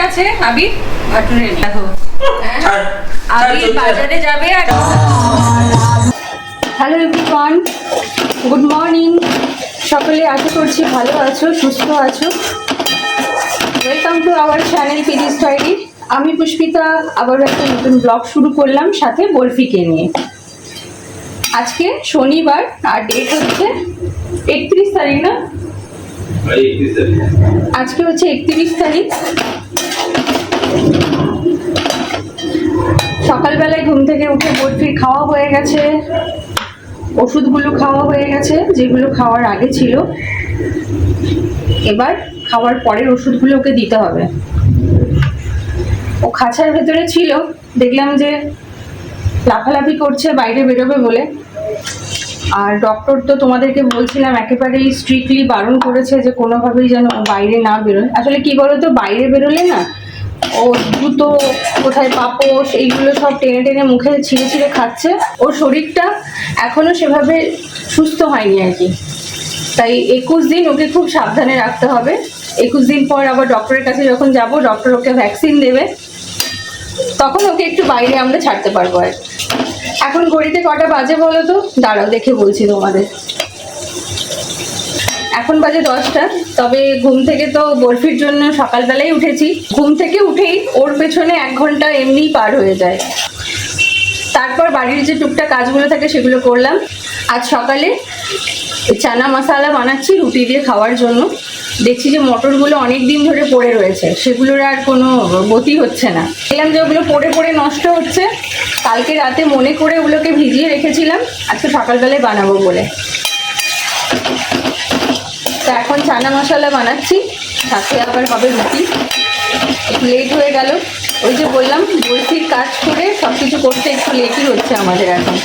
আছে আবির ভাটুরে দেখো আবির বাজারে যাবে আর হ্যালো এভরিওয়ান, গুড মর্নিং। সকলে আশা করছি ভালো আছো, সুস্থ আছো। Welcome to our channel PG স্টাইরি। আমি পুষ্পিতা আবার একটা নতুন ব্লগ শুরু করলাম, সাথে বরফিকে নিয়ে। আজকে শনিবার আর ডেট হচ্ছে 31 তারিখ না? আজকে হচ্ছে 31 তারিখ। সকালবেলায় ঘুম থেকে উঠে বরফির খাওয়া হয়ে গেছে, ওষুধগুলো খাওয়া হয়ে গেছে যেগুলো খাওয়ার আগে ছিল। এবার খাওয়ার পরের ওষুধগুলো ওকে দিতে হবে। ও খাঁচার ভেতরে ছিল, দেখলাম যে লাফালাফি করছে বাইরে বেরোবে বলে। আর ডক্টর তো তোমাদেরকে বলছিলাম একেবারেই স্ট্রিক্টলি বারণ করেছে যে কোনোভাবেই যেন বাইরে না বেরোয়। আসলে কি বলতো, বাইরে বেরোলে না ও জুতো কোথায় পাপোশ এইগুলো সব টেনে টেনে মুখে ছিঁড়ে ছিঁড়ে খাচ্ছে। ওর শরীরটা এখনো সেভাবে সুস্থ হয়নি আর কি। তাই 21 দিন ওকে খুব সাবধানে রাখতে হবে। 21 দিন পর আবার ডক্টরের কাছে যখন যাব, ডক্টর ওকে ভ্যাকসিন দেবে, তখন ওকে একটু বাইরে আমরা ছাড়তে পারবো। আর এখন ঘড়িতে কটা বাজে বলো তো? দাঁড়াও দেখে বলছি তোমাদের। এখন বাজে 10টা। তবে ঘুম থেকে তো বরফির জন্য সকালবেলায় উঠেছি। ঘুম থেকে উঠেই ওর পেছনে 1 ঘন্টা এমনিই পার হয়ে যায়। তারপর বাড়ির যে টুকটাক কাজগুলো থাকে সেগুলো করলাম। আজ সকালে চানা মশলা বানাচ্ছি রুটি দিয়ে খাওয়ার জন্য। দেখছি যে মটরগুলো অনেক দিন ধরে পড়ে রয়েছে, সেগুলোর আর কোনো গতি হচ্ছে না। দেখলাম যে ওগুলো পড়ে পড়ে নষ্ট হচ্ছে। কালকে রাতে মনে করে ওগুলোকে ভিজিয়ে রেখেছিলাম আজকে সকালবেলায় বানাবো বলে। তো এখন চানা মশলা বানাচ্ছি, সাথে আবার হবে রুটি। একটু লেট হয়ে গেল, ওই যে বললাম বরফির কাজ করে সব কিছু করতে একটু লেটই হচ্ছে আমাদের এখন।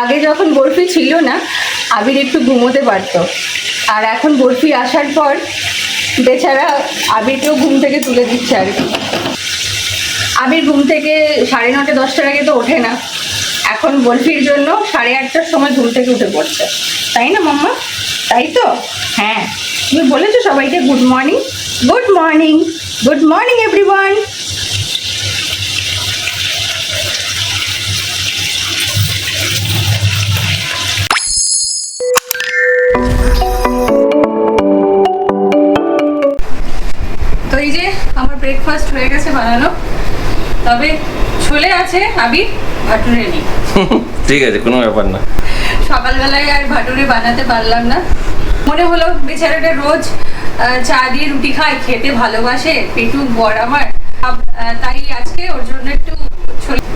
আগে যখন বরফি ছিল না, আবির একটু ঘুমোতে পারতো। আর এখন বরফি আসার পর বেচারা আবিরকেও ঘুম থেকে তুলে দিচ্ছে আর কি। আবির ঘুম থেকে 9:30 10টার আগে তো ওঠে না। এখন বরফির জন্য 8:30টার সময় ঘুম থেকে উঠে পড়ছে, তাই না মাম্মা? তাই তো? হ্যাঁ, তুমি বলেছো সবাইকে good morning. Good morning, good morning everyone. তো এই যে আমার ব্রেকফাস্ট হয়ে গেছে বানানো, তবে চলে আছে আবির ভাটুরে নেই। ঠিক আছে, কোনো ব্যাপার না। সকালবেলায় আর ভাটুরে বানাতে পারলাম না। মনে হলো বেচারাটা রোজ চা দিয়ে রুটি খায়, খেতে ভালোবাসে, পেটু বড় আমার। তাই আজকে ওর জন্য একটু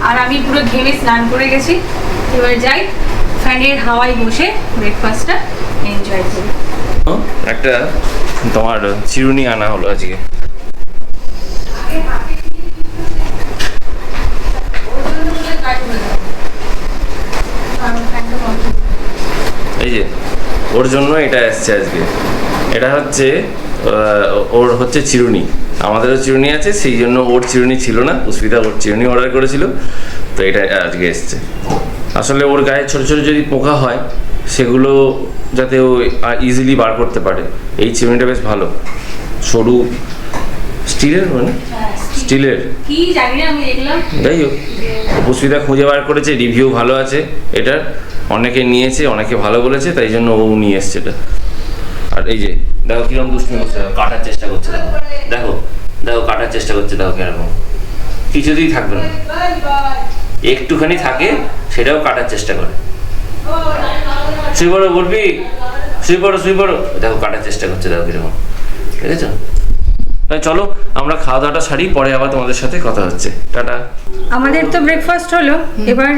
আর আমি পুরো ঘেমে স্নান করে গেছি। এবার যাই ফ্যানের হাওয়ায় বসে ব্রেকফাস্টটা এনজয় করি। একটা তোমার চিরুনি আনা হলো আজকে। এই যে ওর জন্য এটা এসছে আজকে। এটা হচ্ছে ওর হচ্ছে চিরুনি। আমাদেরও চিরুনি আছে, সেই জন্য ওর চিরুনি ছিল না। পুষ্পিতা ওর চিরুনি অর্ডার করেছিল, তো এটা আজকে এসছে। আসলে ওর গায়ে ছোট ছোট যদি পোকা হয় সেগুলো যাতে ও ইজিলি বার করতে পারে। এই চিরুনিটা বেশ ভালো, সরু স্টিলের, মানে স্টিলের কি জানি না, আমি দেখলাম। যাই হোক, পুষ্পিতা খুঁজে বার করেছে, রিভিউ ভালো আছে এটার, অনেকে নিয়েছে, অনেকে ভালো বলেছে, তাই জন্য ও নিয়ে এসছে এটা। আর এই যে দেখো কিরকম দুষ্টুমি করছে, কাটার চেষ্টা করছে, দেখো দেখো দেখো কাটার চেষ্টা করছে, দেখো কিরকম। কিছুতেই থাকবে না, একটুখানি থাকে সেটাও কাটার চেষ্টা করে। শুয়ে পড়ো বলবি, শুয়ে পড়ো শুয়ে পড়ো, দেখো কাটার চেষ্টা করছে, দেখো কিরকম। ঠিক আছে, তাই চলো আমরা খাওয়া দাওয়াটা সারি, পরে আবার তোমাদের সাথে কথা হচ্ছে। টাটা। আমাদের তো ব্রেকফাস্ট হলো, এবার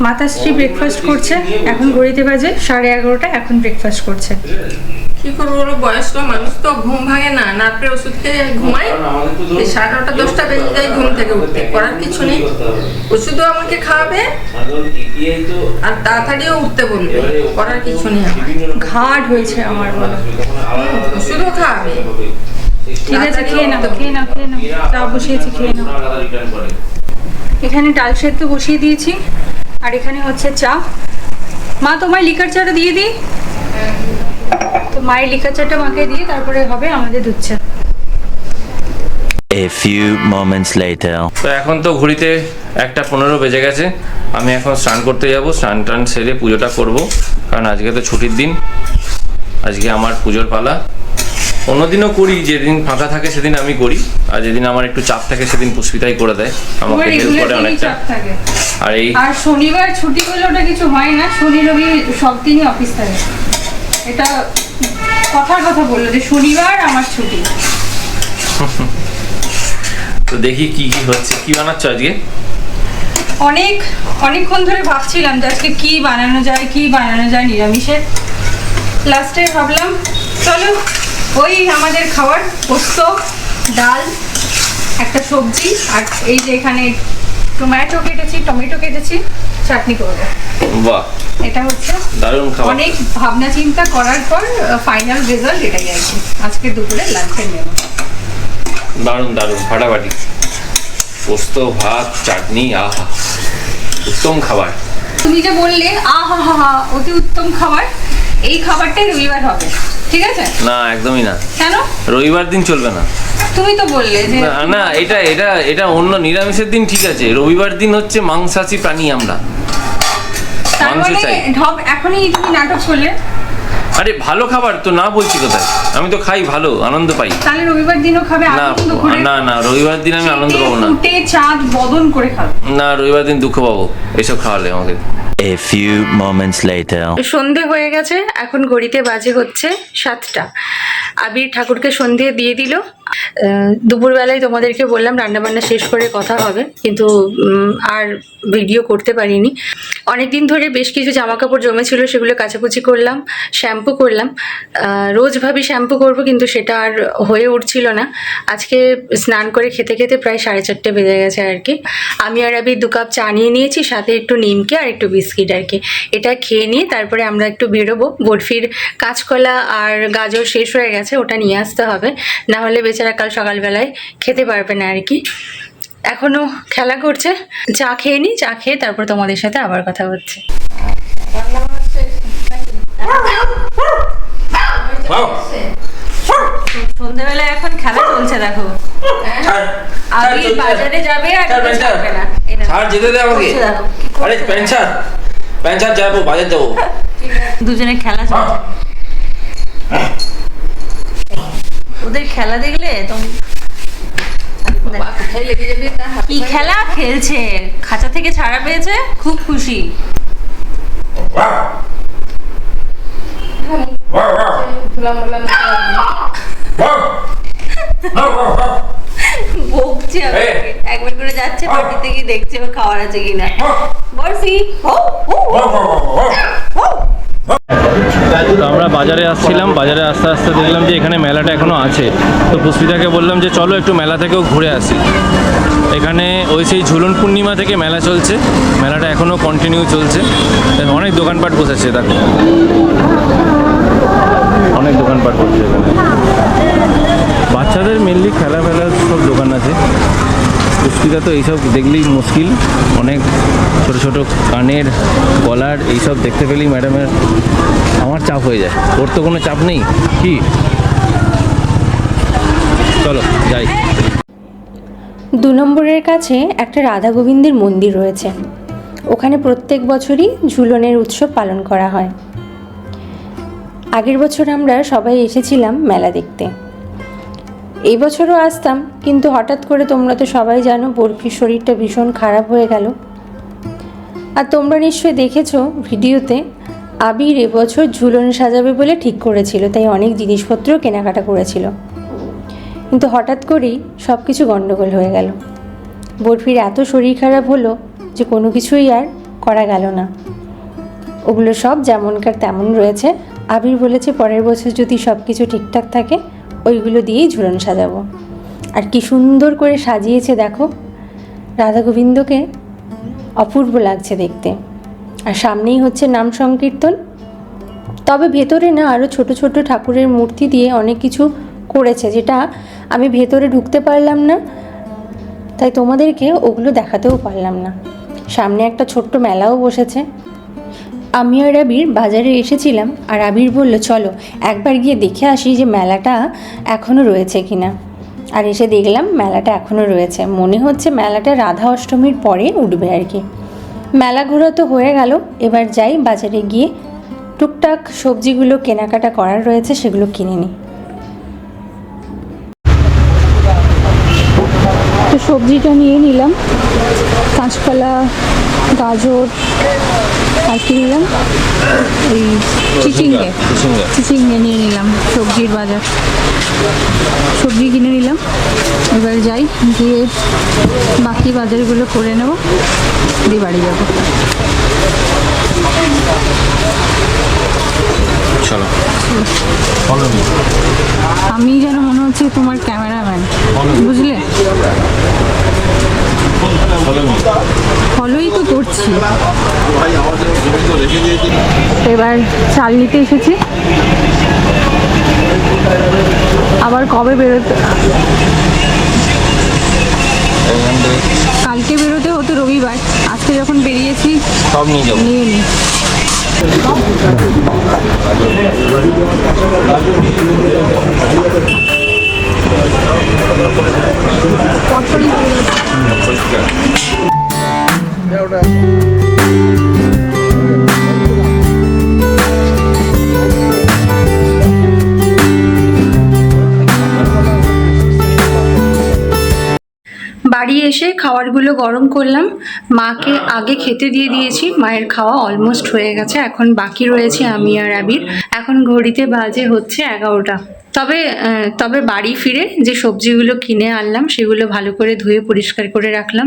মাতাশ্রী ব্রেকফাস্ট করছে। এখন ঘড়িতে বাজে 11:30, এখন ব্রেকফাস্ট করছে। কি করবো বলো, বয়স্ক মানুষ তো, ঘুম ভাঙে না, নার্ভের ওষুধ খেয়ে ঘুমাই। 9:30 10টা বেজে যায় ঘুম থেকে উঠতে, করার কিছু নেই। ওষুধও আমাকে খাওয়াবে আর তাড়াতাড়িও উঠতে বলবে, করার কিছু নেই। ঘাট হয়েছে আমার বলো। ওষুধও খাওয়াবে। ঠিক আছে, খেয়ে নাও খেয়ে নাও খেয়ে নাও। চা বসিয়েছি, খেয়ে নাও। এখানে ডাল সেদ্ধ বসিয়ে দিয়েছি, আর এখানে হচ্ছে চা। মা তোমার লিকার চাটা দিয়ে দিই। তো মায়ের লিকার চাটা মাকে দিয়ে তারপরে হবে আমাদের দুধ চা। A few moments later. তো এখন তো ঘড়িতে 1:15 বেজে গেছে। আমি এখন স্নান করতে যাব, স্নান টান সেরে পুজোটা করব, কারণ আজকে তো ছুটির দিন, আজকে আমার পুজোর পালা। অন্যদিনও করি, যেদিন ফাঁকা থাকে সেদিন আমি করি, আর যেদিন আমার একটু চাপ থাকে সেদিন পুষ্পিতাই করে দেয়, আমাকে হেল্প করে অনেকটা। আর শনিবার ছুটি হলে ওটা কিছু হয় না, শনি রবি সব দিনই অফিস থাকে। এটা কথার কথা বললো যে শনিবার আমার ছুটি। তো দেখি কি কি হচ্ছে। কি বানাচ্ছ আজকে? অনেকক্ষণ ধরে ভাবছিলাম যে আজকে কি বানানো যায় নিরামিষের। লাস্টে ভাবলাম চলো ওই আমাদের খাবার, পোস্ত, ডাল, একটা সবজি, আর এই যে এখানে টমেটো কেটেছি, চাটনি করবো। বাহ, এটা হচ্ছে দারুণ খাবার। অনেক ভাবনা চিন্তা করার পর ফাইনাল রেজাল্ট এটাই আর কি। আজকে দুপুরে লাঞ্চের মেনু দারুণ ফাটাফাটি। পোস্ত, ভাত, চাটনি, আহা, উত্তম খাবার। তুমি যে বললে আহা অতি উত্তম খাবার, এই খাবারটাই রবিবার হবে, ঠিক আছে? না, একদমই না। কেন? রবিবার দিন চলবে না। তুমি তো বললে যে না, এটা অন্য নিরামিষের দিন ঠিক আছে, রবিবার দিন হচ্ছে মাংসাশী প্রাণী আমরা, তার মাংস মানে চাই। এখনই তুমি নাটক করলে। আরে ভালো খাবার তো না বলছি কোথায়, আমি তো খাই, ভালো আনন্দ পাই। তাহলে রবিবার দিনও খাবে না আনন্দ করে? না, রবিবার দিন আমি আনন্দ পাবো না। ফুটে চাঁদ বদন করে খাবে। না, রবিবার দিন দুঃখ পাবো এসব খাওয়ালে আমাকে। A few moments later. সন্ধে হয়ে গেছে, এখন ঘড়িতে বাজে হচ্ছে 7টা। আবির ঠাকুরকে সন্ধে দিয়ে দিল। দুপুরবেলায় তোমাদেরকে বললাম রান্নাবান্না শেষ করে কথা হবে, কিন্তু আর ভিডিও করতে পারিনি। অনেকদিন ধরে বেশ কিছু জামা কাপড় জমেছিল, সেগুলো কাচাকুচি করলাম, শ্যাম্পু করলাম। রোজ ভাবি শ্যাম্পু করবো, কিন্তু সেটা আর হয়ে উঠছিল না। আজকে স্নান করে খেতে খেতে প্রায় 4:30 বেজে গেছে আর কি। আমি আর আবির 2 কাপ চা নিয়ে নিয়েছি, সাথে একটু নিমকি আর একটু বিস্কিট আর কি। এটা খেয়ে নিয়ে তারপরে আমরা একটু বেরোবো। বরফির কাঁচকলা আর গাজর শেষ হয়ে গেছে, ওটা নিয়ে আসতে হবে, না হলে বেচারা কাল সকালবেলায় খেতে পারবে না আর কি। এখনো খেলা করছে। চা খেয়ে নিই, চা খেয়ে তারপর তোমাদের সাথে আবার কথা হচ্ছে। সন্ধ্যেবেলায় এখন খেলা চলছে, দেখো। আবির বাজারে যাবে আর এটা ছাড়বে না। ছাড়, যেতে দে আমাকে। আরে প্যান্ট ছাড়, যাবো বাজার যাবো। দুজনে খেলা চলছে। ওদের খেলা দেখলে কি খেলা খেলছে, খাঁচা থেকে ছাড়া পেয়েছে, খুব খুশি। বকছে একবার করে, যাচ্ছে বাড়িতে গিয়ে দেখছে ওর খাওয়ার আছে কিনা। বরফি তো আমরা বাজারে আসছিলাম, বাজারে আস্তে আস্তে দেখলাম যে এখানে মেলাটা এখনো আছে। তো পুষ্পিতাকে বললাম যে চলো একটু মেলা থেকেও ঘুরে আসি। এখানে ওই সেই ঝুলন পূর্ণিমা থেকে মেলা চলছে, মেলাটা এখনো কন্টিনিউ চলছে। অনেক দোকানপাট বসেছে, দেখো অনেক দোকানপাট বসছে এখানে। বাচ্চাদের মেনলি খেলার সব দোকান আছে। পুষ্পিতা তো এইসব দেখলেই মুশকিল, অনেক ছোট ছোট কানের, গলার এইসব দেখতে পেলেই ম্যাডামের আমার চাপ হয়ে যায়। ওর তো কোনো চাপ নেই কি। চলো যাই। 2 নম্বরের কাছে একটা রাধা গোবিন্দের মন্দির রয়েছে, ওখানে প্রত্যেক বছরই ঝুলনের উৎসব পালন করা হয়। আগের বছর আমরা সবাই এসেছিলাম মেলা দেখতে, এই বছরও আসতাম, কিন্তু হঠাৎ করে তোমরা তো সবাই জানো বরফির শরীরটা ভীষণ খারাপ হয়ে গেল। আর তোমরা নিশ্চয়ই দেখেছো ভিডিওতে, আবির এবছর ঝুলন সাজাবে বলে ঠিক করেছিল, তাই অনেক জিনিসপত্র কেনাকাটা করেছিল। কিন্তু হঠাৎ করেই সব কিছু গণ্ডগোল হয়ে গেল। বরফির এত শরীর খারাপ হলো যে কোনো কিছুই আর করা গেল না। ওগুলো সব যেমনকার তেমন রয়েছে। আবির বলেছে পরের বছর যদি সব কিছু ঠিকঠাক থাকে ওইগুলো দিয়েই ঝুলন সাজাবো। আর কি সুন্দর করে সাজিয়েছে দেখো, রাধা গোবিন্দকে অপূর্ব লাগছে দেখতে। আর সামনেই হচ্ছে নাম সংকীর্তন। তবে ভেতরে না আরও ছোট ছোট ঠাকুরের মূর্তি দিয়ে অনেক কিছু করেছে, যেটা আমি ভেতরে ঢুকতে পারলাম না, তাই তোমাদেরকে ওগুলো দেখাতেও পারলাম না। সামনে একটা ছোট্ট মেলাও বসেছে। আমি আর আবির বাজারে এসেছিলাম, আর আবির বলল চলো একবার গিয়ে দেখে আসি যে মেলাটা এখনও রয়েছে কিনা। আর এসে দেখলাম মেলাটা এখনও রয়েছে, মনে হচ্ছে মেলাটা রাধা অষ্টমীর পরে উঠবে আর কি। মেলা ঘোরা তো হয়ে গেল, এবার যাই বাজারে গিয়ে টুকটাক সবজিগুলো কেনাকাটা করার রয়েছে সেগুলো কিনে নিই। তো সবজিটা নিয়ে নিলাম, কাঁচকলা, গাজর, আর কি নিলাম, এই চিচিঙ্গে নিয়ে নিলাম। সবজির বাজার, সবজি কিনে নিলাম। এবার যাই, গিয়ে বাকি বাজারগুলো করে নেব, দিয়ে বাড়ি যাবো। চলো আমি যেন মনে হচ্ছে তোমার ক্যামেরাম্যান, বুঝলে? ফলোই তো করছি। এবার চাল নিতে এসেছি, আবার কবে বেরোতে, কালকে বেরোতে হতো রবিবার, আজকে যখন বেরিয়েছি সব নিয়ে যাবো। নিয়ে নিই। বাড়ি এসে খাবারগুলো গরম করলাম, মাকে আগে খেতে দিয়ে দিয়েছি, মায়ের খাওয়া অলমোস্ট হয়ে গেছে, এখন বাকি রয়েছে আমি আর আবির। এখন ঘড়িতে বাজে হচ্ছে 11টা। তবে বাড়ি ফিরে যে সবজিগুলো কিনে আনলাম সেগুলো ভালো করে ধুয়ে পরিষ্কার করে রাখলাম,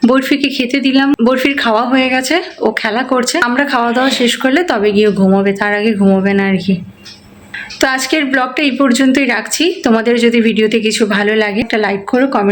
বরফিকে খেতে দিলাম। বরফির খাওয়া হয়ে গেছে, ও খেলা করছে, আমরা খাওয়া দাওয়া শেষ করলে তবে গিয়ে ঘুমোবে, তার আগে ঘুমোবে না আর কি। তো আজকের ব্লগটা এই পর্যন্তই রাখছি। তোমাদের যদি ভিডিওতে কিছু ভালো লাগে একটা লাইক করো, কমেন্ট